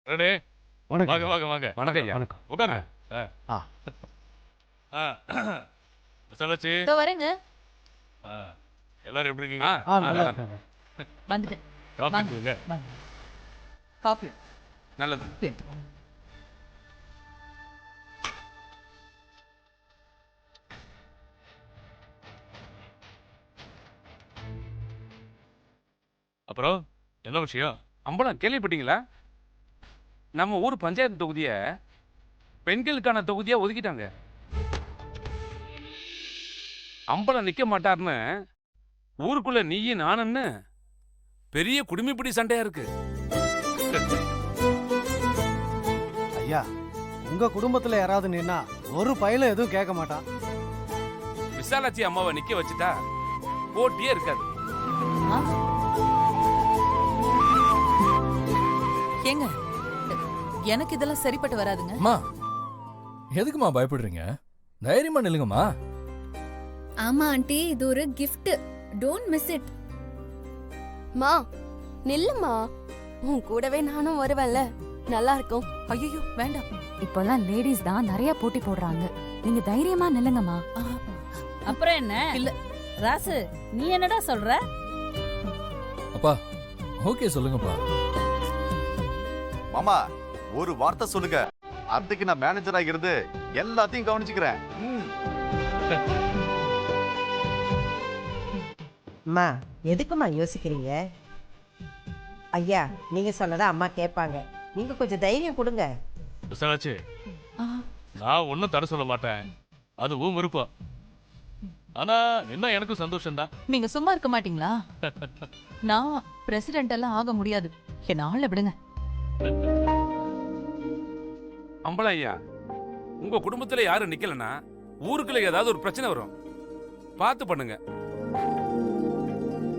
Ready? வணக்கம். வாங்க வாங்க வாங்க. வணக்கம் ஐயா. வணக்கம். உட்காருங்க. ஆ. சொல்லாச்சு. இதோ வரேங்க. எல்லாரும் எப்படி இருக்கீங்க? நல்லா இருக்காங்க. வந்துட்டேன். காஃபி வாங்க. குடிங்க. வாங்க. காஃபி. நல்லது. அப்புறம் என்ன விஷயம்? அம்பலம் கேள்விப்பட்டீங்களா? நம்ம ஊர் பஞ்சாயத்து தொகுதிய பெண்களுக்கான தொகுதியா ஒதுக்கிட்டாங்க. அம்பலம் நிக்க மாட்டார்னு ஊருக்குள்ள நீயும் நானுன்னு பெரிய குடுமிப்பிடி சண்டையா இருக்கு. ஐயா, உங்க குடும்பத்துல யாராவது நின்னா ஒரு பையில எதுவும் கேட்க மாட்டான். விசாலாட்சி அம்மாவை நிக்க வச்சுட்டா போட்டியே இருக்காது. ஆ? ஏங்க, எனக்கு இதெல்லாம் சரிப்பட்டு வராதுங்க. அம்மா எதுக்குமா பயப்படுறீங்க? தைரியமா நில்லுங்கம்மா. ஆமா ஆண்டி, இது ஒரு gift. Don't miss it. மா நில்லுமா, உன் கூடவே நானும் வருவேன்ல, நல்லா இருக்கும். ஐயோ வேண்டாம். இப்பெல்லாம் லேடிஸ் தான் நிறைய போட்டி போடுறாங்க. நீங்க தைரியமா நில்லுங்கம்மா. அப்புறம் என்ன இல்ல. ராசு, நீ என்னடா சொல்ற? அப்பா ஓகே சொல்லுங்கப்பா. மாமா ஒரு வார்த்தை சொல்லுங்க, அதுக்கு நான் மேனேஜரா இருந்து எல்லாத்தையும் கவனிச்சுக்கிறேன். அம்மா எதுக்கும்மா யோசிக்கிறீங்க? ஐயா நீங்க சொன்னதை அம்மா கேட்பாங்க, நீங்க கொஞ்சம் தைரியம் கொடுங்க. விசாலாச்சு, ஆ, நான் ஒன்றும் தடை சொல்ல மாட்டேன். அது உன் விருப்பம். ஆனா என்ன எனக்கும் சந்தோஷம் தான். நீங்க சும்மா இருக்க மாட்டீங்களா? நான் பிரசிடென்ட் எல்லாம் ஆக முடியாது. என்ன ஆள விடுங்க. அம்பலம் ஐயா, உங்க குடும்பத்துல யாரும் நிக்கலன்னா ஊருக்குள்ள ஏதாவது ஒரு பிரச்சனை வரும். பார்த்து பண்ணுங்க.